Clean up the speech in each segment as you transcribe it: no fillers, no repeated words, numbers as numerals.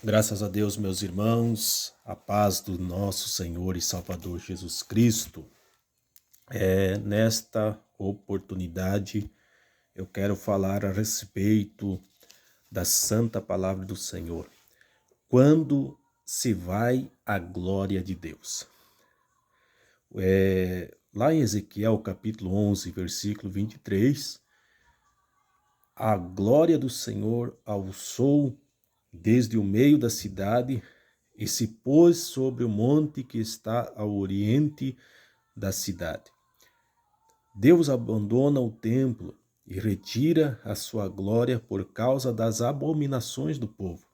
Graças a Deus, meus irmãos, a paz do nosso Senhor e Salvador Jesus Cristo. Nesta oportunidade, eu quero falar a respeito da Santa Palavra do Senhor. Quando se vai a glória de Deus? Lá em Ezequiel, capítulo 11, versículo 23, a glória do Senhor alçou desde o meio da cidade e se pôs sobre o monte que está ao oriente da cidade. Deus abandona o templo e retira a sua glória por causa das abominações do povo.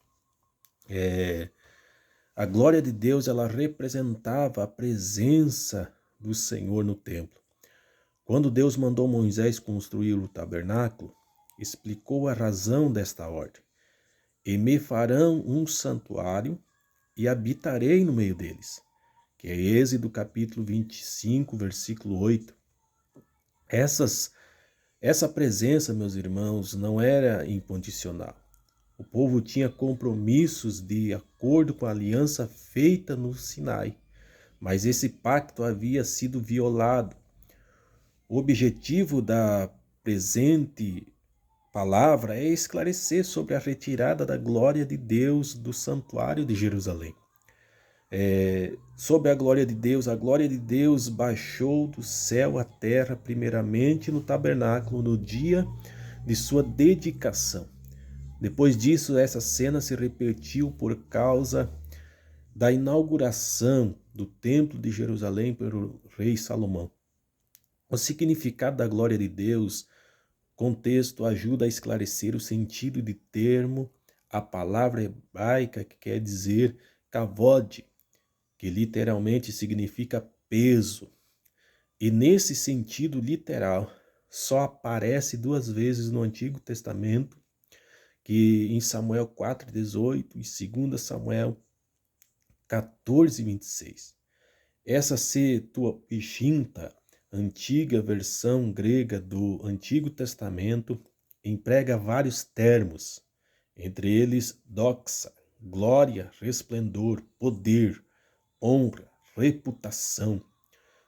A glória de Deus, ela representava a presença do Senhor no templo. Quando Deus mandou Moisés construir o tabernáculo, explicou a razão desta ordem. E me farão um santuário e habitarei no meio deles. Que é Êxodo capítulo 25, versículo 8. Essa presença, meus irmãos, não era incondicional. O povo tinha compromissos de acordo com a aliança feita no Sinai, mas esse pacto havia sido violado. O objetivo da presente palavra é esclarecer sobre a retirada da glória de Deus do santuário de Jerusalém. Sobre a glória de Deus baixou do céu à terra, primeiramente no tabernáculo, no dia de sua dedicação. Depois disso, essa cena se repetiu por causa da inauguração do templo de Jerusalém pelo rei Salomão. O significado da glória de Deus, contexto, ajuda a esclarecer o sentido de termo, a palavra hebraica que quer dizer kavod, que literalmente significa peso. E nesse sentido literal, só aparece duas vezes no Antigo Testamento, que em Samuel 4,18 e 2 Samuel 14,26. Essa Septuaginta, antiga versão grega do Antigo Testamento, emprega vários termos, entre eles doxa, glória, resplendor, poder, honra, reputação,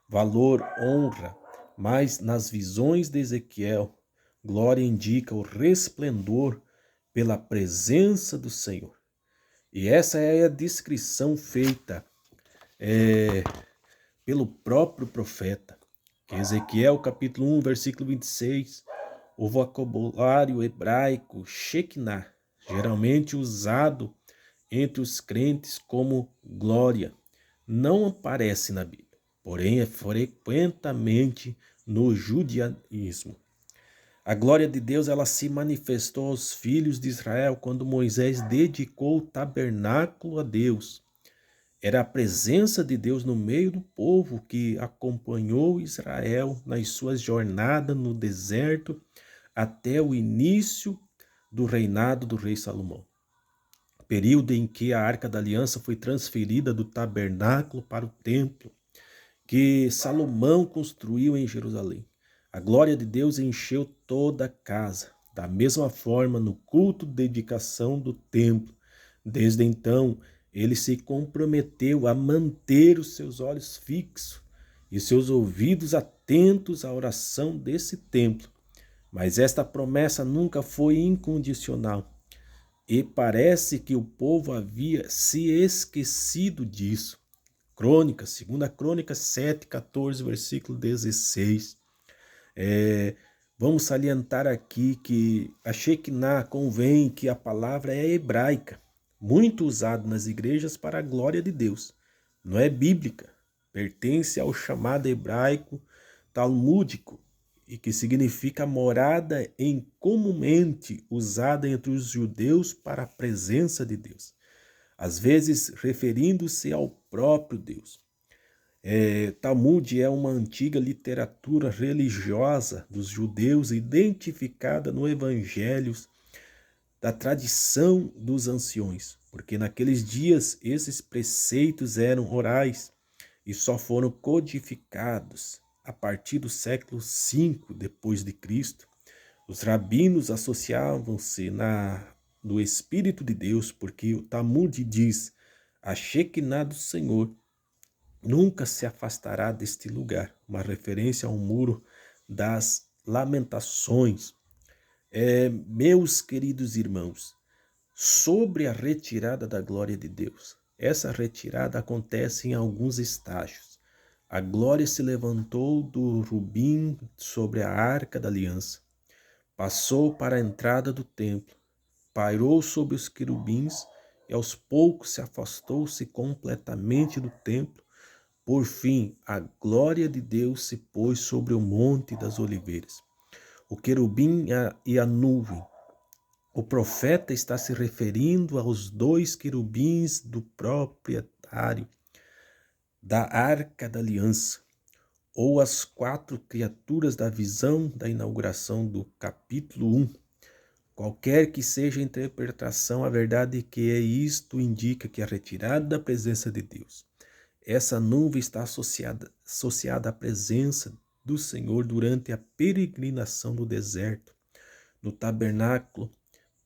valor, honra, mas nas visões de Ezequiel, glória indica o resplendor pela presença do Senhor. E essa é a descrição feita pelo próprio profeta. Que Ezequiel capítulo 1, versículo 26, o vocabulário hebraico Shekinah, geralmente usado entre os crentes como glória, não aparece na Bíblia, porém é frequentemente no judaísmo. A glória de Deus, ela se manifestou aos filhos de Israel quando Moisés dedicou o tabernáculo a Deus. Era a presença de Deus no meio do povo que acompanhou Israel nas suas jornadas no deserto até o início do reinado do rei Salomão. Período em que a Arca da Aliança foi transferida do tabernáculo para o templo que Salomão construiu em Jerusalém. A glória de Deus encheu toda a casa. Da mesma forma, no culto de dedicação do templo. Desde então, ele se comprometeu a manter os seus olhos fixos e seus ouvidos atentos à oração desse templo. Mas esta promessa nunca foi incondicional. E parece que o povo havia se esquecido disso. Segunda Crônica 7, 14, versículo 16. Vamos salientar aqui que a Shekinah convém que a palavra é hebraica, muito usada nas igrejas para a glória de Deus. Não é bíblica, pertence ao chamado hebraico talmúdico, e que significa morada em comumente usada entre os judeus para a presença de Deus, às vezes referindo-se ao próprio Deus. Talmud é uma antiga literatura religiosa dos judeus identificada no Evangelhos da tradição dos anciões, porque naqueles dias esses preceitos eram orais e só foram codificados a partir do século V depois de Cristo. Os rabinos associavam-se na do Espírito de Deus, porque o Talmud diz: a Shekinah do Senhor nunca se afastará deste lugar, uma referência ao muro das lamentações. Meus queridos irmãos, sobre a retirada da glória de Deus. Essa retirada acontece em alguns estágios. A glória se levantou do rubim sobre a arca da aliança, passou para a entrada do templo, pairou sobre os querubins e aos poucos se afastou-se completamente do templo. Por fim, a glória de Deus se pôs sobre o monte das oliveiras. O querubim e a nuvem. O profeta está se referindo aos 2 querubins do proprietário da Arca da Aliança, ou as 4 criaturas da visão da inauguração do capítulo 1. Qualquer que seja a interpretação, a verdade é que isto indica que a retirada da presença de Deus. Essa nuvem está associada à presença do Senhor durante a peregrinação do deserto, no tabernáculo,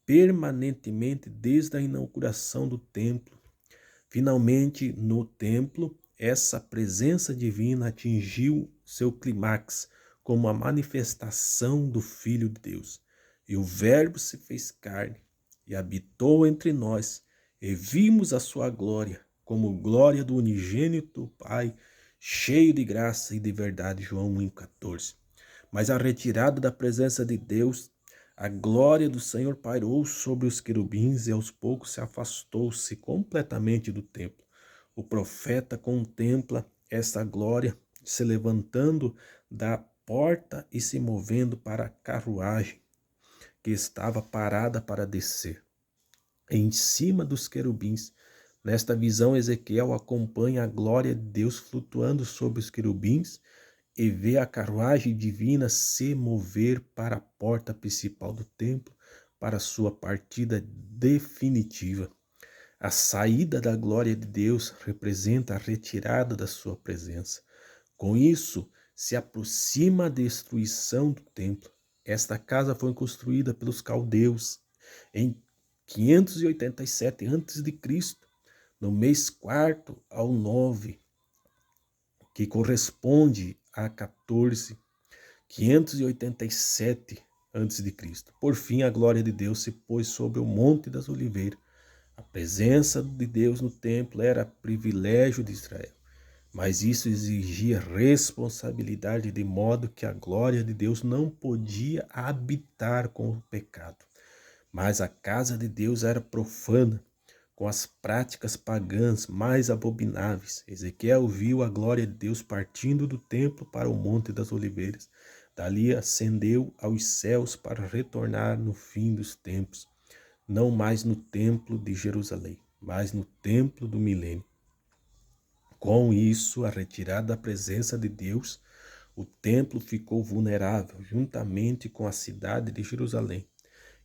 permanentemente desde a inauguração do templo. Finalmente, no templo, essa presença divina atingiu seu clímax como a manifestação do Filho de Deus. E o Verbo se fez carne e habitou entre nós, e vimos a sua glória, como glória do unigênito Pai, cheio de graça e de verdade. João 1,14. Mas a retirada da presença de Deus, a glória do Senhor pairou sobre os querubins e aos poucos se afastou-se completamente do templo. O profeta contempla essa glória se levantando da porta e se movendo para a carruagem que estava parada para descer. Em cima dos querubins, nesta visão, Ezequiel acompanha a glória de Deus flutuando sobre os querubins e vê a carruagem divina se mover para a porta principal do templo para sua partida definitiva. A saída da glória de Deus representa a retirada da sua presença. Com isso, se aproxima a destruição do templo. Esta casa foi construída pelos caldeus em 587 a.C., no mês 4º ao 9, que corresponde a 587 a.C. Por fim, a glória de Deus se pôs sobre o Monte das Oliveiras. A presença de Deus no templo era privilégio de Israel, mas isso exigia responsabilidade, de modo que a glória de Deus não podia habitar com o pecado. Mas a casa de Deus era profana, com as práticas pagãs mais abomináveis. Ezequiel viu a glória de Deus partindo do templo para o Monte das Oliveiras. Dali ascendeu aos céus para retornar no fim dos tempos, não mais no templo de Jerusalém, mas no templo do milênio. Com isso, a retirada da presença de Deus, o templo ficou vulnerável, juntamente com a cidade de Jerusalém.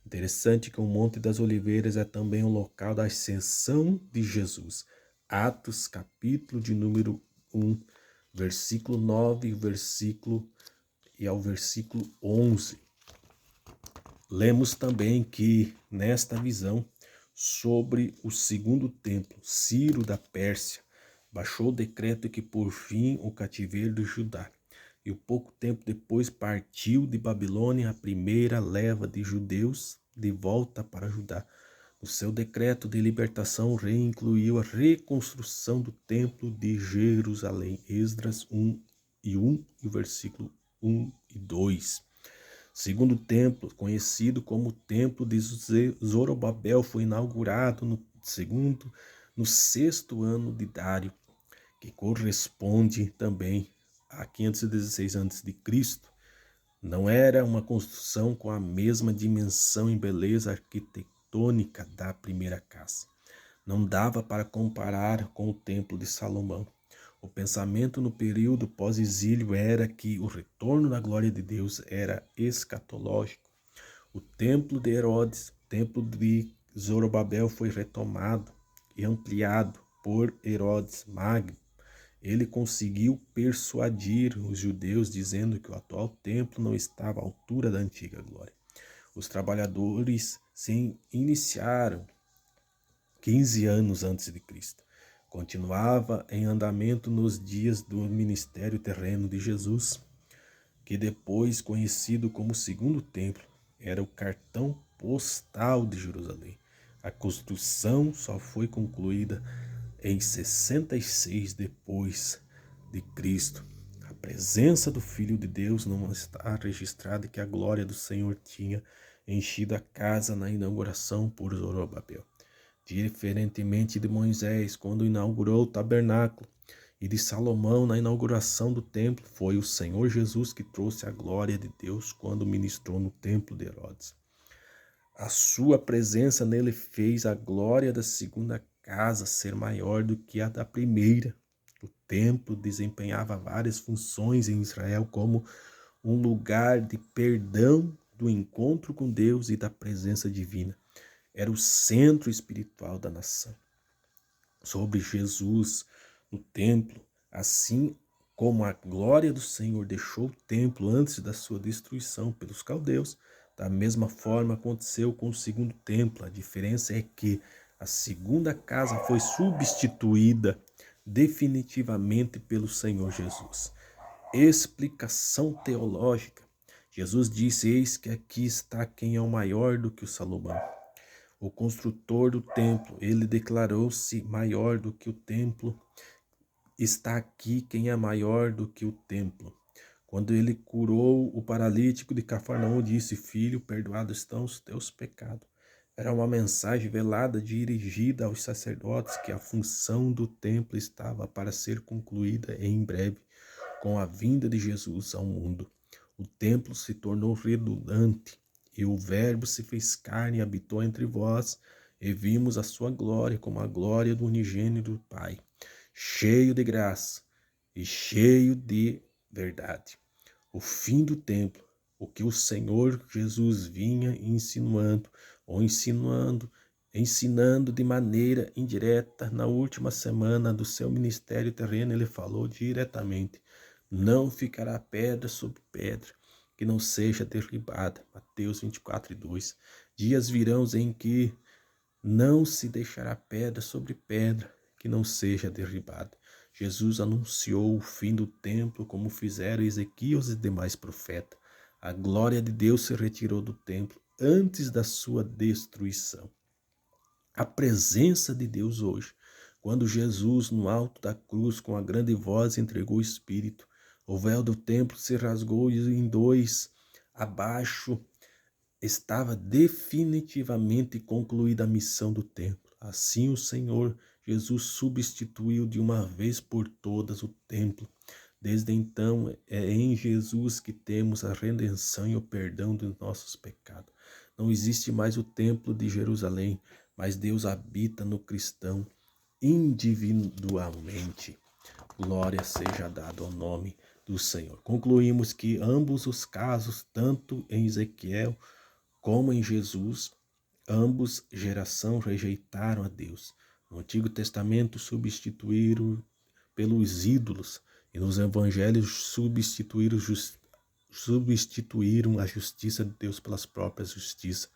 Interessante que o Monte das Oliveiras é também o local da ascensão de Jesus. Atos, capítulo de número 1, versículo 9 e ao versículo 11. Lemos também que, nesta visão, sobre o segundo templo, Ciro da Pérsia baixou o decreto que por fim o cativeiro de Judá. E pouco tempo depois partiu de Babilônia a primeira leva de judeus de volta para Judá. No seu decreto de libertação, o rei incluiu a reconstrução do templo de Jerusalém. Esdras 1 e o versículo 1 e 2. Segundo templo, conhecido como Templo de Zorobabel, foi inaugurado no 6º ano de Dário, que corresponde também a 516 a.C. Não era uma construção com a mesma dimensão e beleza arquitetônica da primeira casa. Não dava para comparar com o Templo de Salomão. O pensamento no período pós-exílio era que o retorno da glória de Deus era escatológico. O templo de Herodes, o templo de Zorobabel, foi retomado e ampliado por Herodes Magno. Ele conseguiu persuadir os judeus dizendo que o atual templo não estava à altura da antiga glória. Os trabalhadores se iniciaram 15 anos antes de Cristo. Continuava em andamento nos dias do ministério terreno de Jesus, que depois conhecido como Segundo Templo, era o cartão postal de Jerusalém. A construção só foi concluída em 66 depois de Cristo. A presença do Filho de Deus não está registrada que a glória do Senhor tinha enchido a casa na inauguração por Zorobabel. Diferentemente de Moisés, quando inaugurou o tabernáculo, e de Salomão na inauguração do templo, foi o Senhor Jesus que trouxe a glória de Deus quando ministrou no templo de Herodes. A sua presença nele fez a glória da segunda casa ser maior do que a da primeira. O templo desempenhava várias funções em Israel, como um lugar de perdão, do encontro com Deus e da presença divina. Era o centro espiritual da nação. Sobre Jesus no templo, assim como a glória do Senhor deixou o templo antes da sua destruição pelos caldeus, da mesma forma aconteceu com o segundo templo. A diferença é que a segunda casa foi substituída definitivamente pelo Senhor Jesus. Explicação teológica. Jesus disse: eis que aqui está quem é o maior do que o Salomão. O construtor do templo, ele declarou-se maior do que o templo. Está aqui quem é maior do que o templo. Quando ele curou o paralítico de Cafarnaum, disse: filho, perdoados estão os teus pecados. Era uma mensagem velada dirigida aos sacerdotes que a função do templo estava para ser concluída em breve, com a vinda de Jesus ao mundo. O templo se tornou redundante, e o Verbo se fez carne e habitou entre vós, e vimos a sua glória como a glória do unigênito do Pai, cheio de graça e cheio de verdade. O fim do templo, o que o Senhor Jesus vinha insinuando ensinando de maneira indireta na última semana do seu ministério terreno, ele falou diretamente: não ficará pedra sobre pedra que não seja derribada. Mateus 24:2. Dias virão em que não se deixará pedra sobre pedra que não seja derribada. Jesus anunciou o fim do templo, como fizeram Ezequias e demais profetas. A glória de Deus se retirou do templo antes da sua destruição. A presença de Deus hoje, quando Jesus, no alto da cruz, com a grande voz, entregou o Espírito, o véu do templo se rasgou em dois. Abaixo estava definitivamente concluída a missão do templo. Assim o Senhor Jesus substituiu de uma vez por todas o templo. Desde então é em Jesus que temos a redenção e o perdão dos nossos pecados. Não existe mais o templo de Jerusalém, mas Deus habita no cristão individualmente. Glória seja dada ao nome do Senhor. Concluímos que ambos os casos, tanto em Ezequiel como em Jesus, ambos geração rejeitaram a Deus. No Antigo Testamento substituíram pelos ídolos, e nos evangelhos substituíram a justiça de Deus pelas próprias justiças,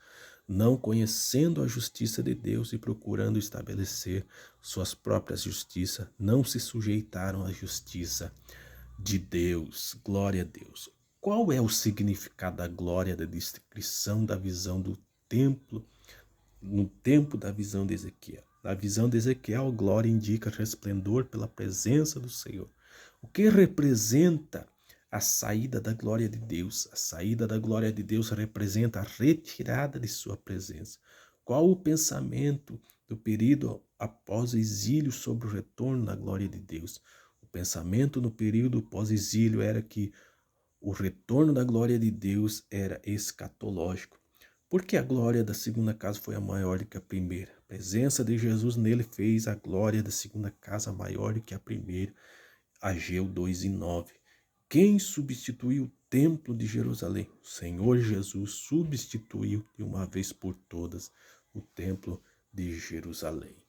não conhecendo a justiça de Deus e procurando estabelecer suas próprias justiças, não se sujeitaram à justiça de Deus. Glória a Deus. Qual é o significado da glória da descrição da visão do templo no tempo da visão de Ezequiel? Na visão de Ezequiel, a glória indica resplendor pela presença do Senhor. O que representa a saída da glória de Deus? A saída da glória de Deus representa a retirada de sua presença. Qual o pensamento do período após o exílio sobre o retorno da glória de Deus? O pensamento no período pós-exílio era que o retorno da glória de Deus era escatológico. Porque a glória da segunda casa foi a maior do que a primeira. A presença de Jesus nele fez a glória da segunda casa maior do que a primeira. Ageu 2:9. Quem substituiu o templo de Jerusalém? O Senhor Jesus substituiu de uma vez por todas o templo de Jerusalém.